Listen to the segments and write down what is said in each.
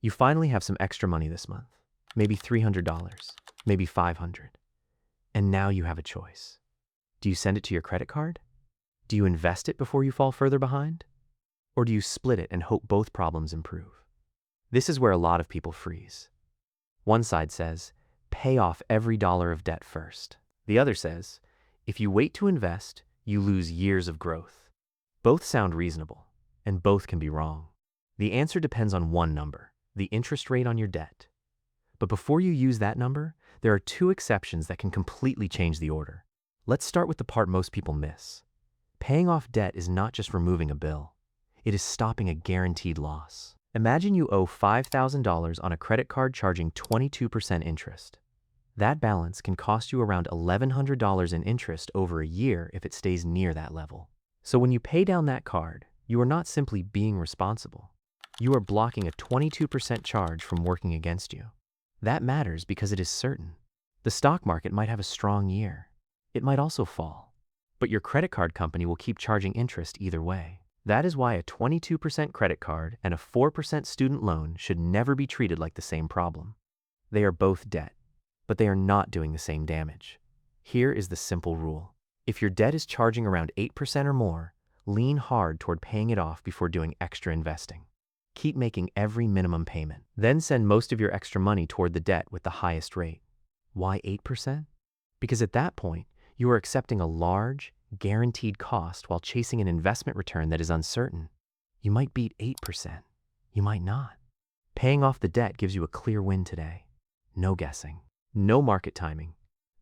You finally have some extra money this month, maybe $300, maybe $500. And now you have a choice. Do you send it to your credit card? Do you invest it before you fall further behind? Or do you split it and hope both problems improve? This is where a lot of people freeze. One side says, pay off every dollar of debt first. The other says, if you wait to invest, you lose years of growth. Both sound reasonable, and both can be wrong. The answer depends on one number, the interest rate on your debt. But before you use that number, there are two exceptions that can completely change the order. Let's start with the part most people miss. Paying off debt is not just removing a bill. It is stopping a guaranteed loss. Imagine you owe $5,000 on a credit card charging 22% interest. That balance can cost you around $1,100 in interest over a year if it stays near that level. So when you pay down that card, you are not simply being responsible. You are blocking a 22% charge from working against you. That matters because it is certain. The stock market might have a strong year. It might also fall. But your credit card company will keep charging interest either way. That is why a 22% credit card and a 4% student loan should never be treated like the same problem. They are both debt, but they are not doing the same damage. Here is the simple rule. If your debt is charging around 8% or more, lean hard toward paying it off before doing extra investing. Keep making every minimum payment. Then send most of your extra money toward the debt with the highest rate. Why 8%? Because at that point, you are accepting a large, guaranteed cost while chasing an investment return that is uncertain. You might beat 8%. You might not. Paying off the debt gives you a clear win today. No guessing. No market timing.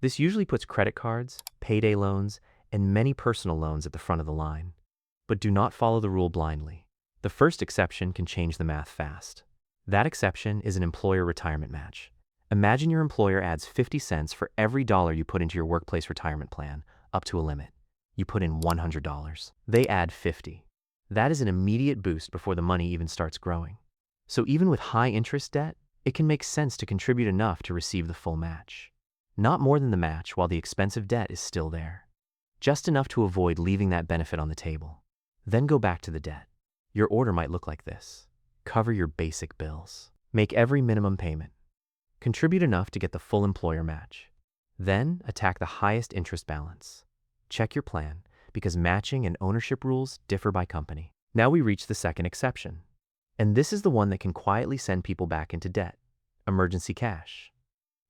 This usually puts credit cards, payday loans, and many personal loans at the front of the line. But do not follow the rule blindly. The first exception can change the math fast. That exception is an employer retirement match. Imagine your employer adds 50 cents for every dollar you put into your workplace retirement plan, up to a limit. You put in $100. They add 50. That is an immediate boost before the money even starts growing. So even with high interest debt, it can make sense to contribute enough to receive the full match. Not more than the match while the expensive debt is still there. Just enough to avoid leaving that benefit on the table. Then go back to the debt. Your order might look like this. Cover your basic bills. Make every minimum payment. Contribute enough to get the full employer match. Then attack the highest interest balance. Check your plan, because matching and ownership rules differ by company. Now we reach the second exception. And this is the one that can quietly send people back into debt. Emergency cash.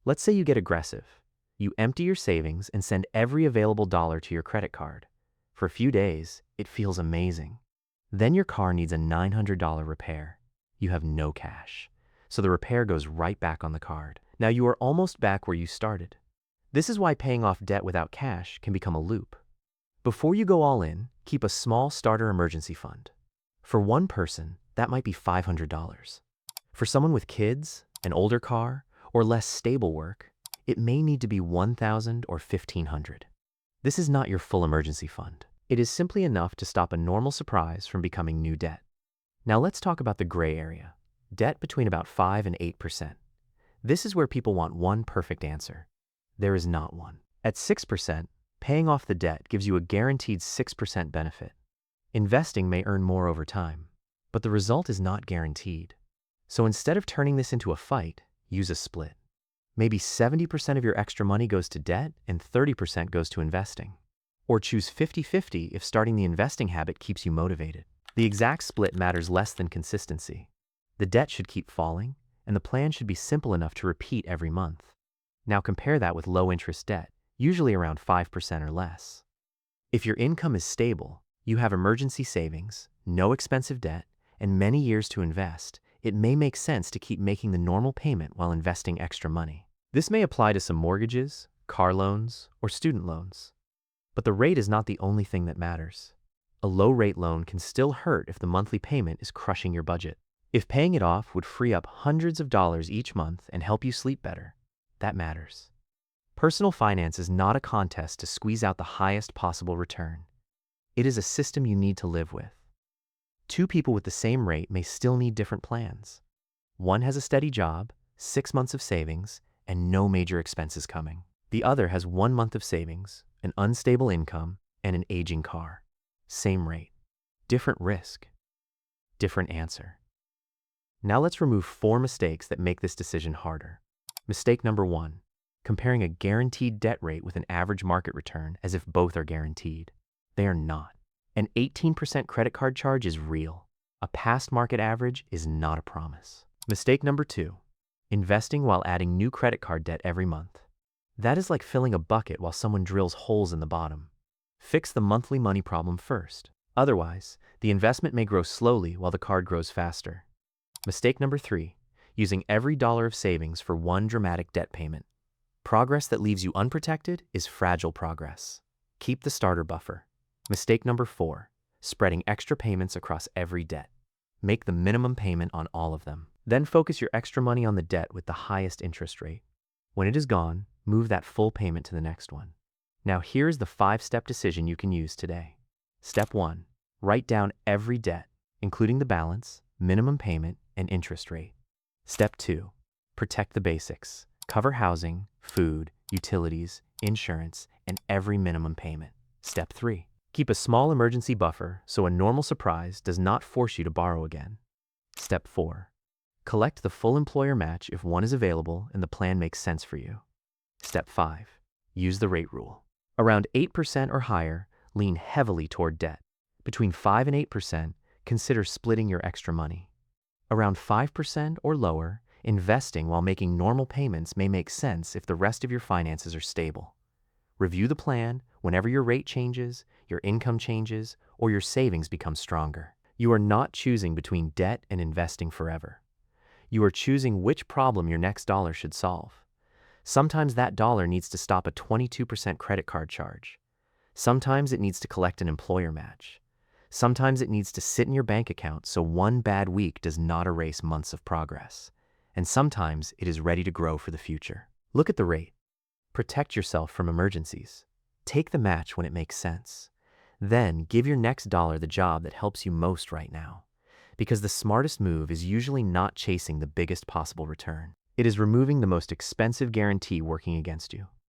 Let's say you get aggressive. You empty your savings and send every available dollar to your credit card. For a few days, it feels amazing. Then your car needs a $900 repair. You have no cash. So the repair goes right back on the card. Now you are almost back where you started. This is why paying off debt without cash can become a loop. Before you go all in, keep a small starter emergency fund. For one person, that might be $500. For someone with kids, an older car, or less stable work, it may need to be $1,000 or $1,500. This is not your full emergency fund. It is simply enough to stop a normal surprise from becoming new debt. Now let's talk about the gray area, debt between about 5 and 8%. This is where people want one perfect answer. There is not one. At 6%, paying off the debt gives you a guaranteed 6% benefit. Investing may earn more over time, but the result is not guaranteed. So instead of turning this into a fight, use a split. Maybe 70% of your extra money goes to debt and 30% goes to investing. Or choose 50-50 if starting the investing habit keeps you motivated. The exact split matters less than consistency. The debt should keep falling, and the plan should be simple enough to repeat every month. Now compare that with low-interest debt, usually around 5% or less. If your income is stable, you have emergency savings, no expensive debt, and many years to invest, it may make sense to keep making the normal payment while investing extra money. This may apply to some mortgages, car loans, or student loans. But the rate is not the only thing that matters. A low-rate loan can still hurt if the monthly payment is crushing your budget. If paying it off would free up hundreds of dollars each month and help you sleep better, that matters. Personal finance is not a contest to squeeze out the highest possible return. It is a system you need to live with. Two people with the same rate may still need different plans. One has a steady job, 6 months of savings, and no major expenses coming. The other has 1 month of savings, an unstable income, and an aging car. Same rate. Different risk. Different answer. Now let's remove 4 mistakes that make this decision harder. Mistake number 1. Comparing a guaranteed debt rate with an average market return as if both are guaranteed. They are not. An 18% credit card charge is real. A past market average is not a promise. Mistake number 2. Investing while adding new credit card debt every month. That is like filling a bucket while someone drills holes in the bottom. Fix the monthly money problem first. Otherwise, the investment may grow slowly while the card grows faster. Mistake number 3. Using every dollar of savings for one dramatic debt payment. Progress that leaves you unprotected is fragile progress. Keep the starter buffer. Mistake number 4. Spreading extra payments across every debt. Make the minimum payment on all of them. Then focus your extra money on the debt with the highest interest rate. When it is gone, move that full payment to the next one. Now here's the 5-step decision you can use today. Step 1. Write down every debt, including the balance, minimum payment, and interest rate. Step 2. Protect the basics. Cover housing, food, utilities, insurance, and every minimum payment. Step 3. Keep a small emergency buffer so a normal surprise does not force you to borrow again. Step 4. Collect the full employer match if one is available and the plan makes sense for you. Step 5. Use the rate rule. Around 8% or higher, lean heavily toward debt. Between 5 and 8%, consider splitting your extra money. Around 5% or lower, investing while making normal payments may make sense if the rest of your finances are stable. Review the plan whenever your rate changes, your income changes, or your savings become stronger. You are not choosing between debt and investing forever. You are choosing which problem your next dollar should solve. Sometimes that dollar needs to stop a 22% credit card charge. Sometimes it needs to collect an employer match. Sometimes it needs to sit in your bank account so one bad week does not erase months of progress. And sometimes it is ready to grow for the future. Look at the rate. Protect yourself from emergencies. Take the match when it makes sense. Then give your next dollar the job that helps you most right now. Because the smartest move is usually not chasing the biggest possible return. It is removing the most expensive guarantee working against you.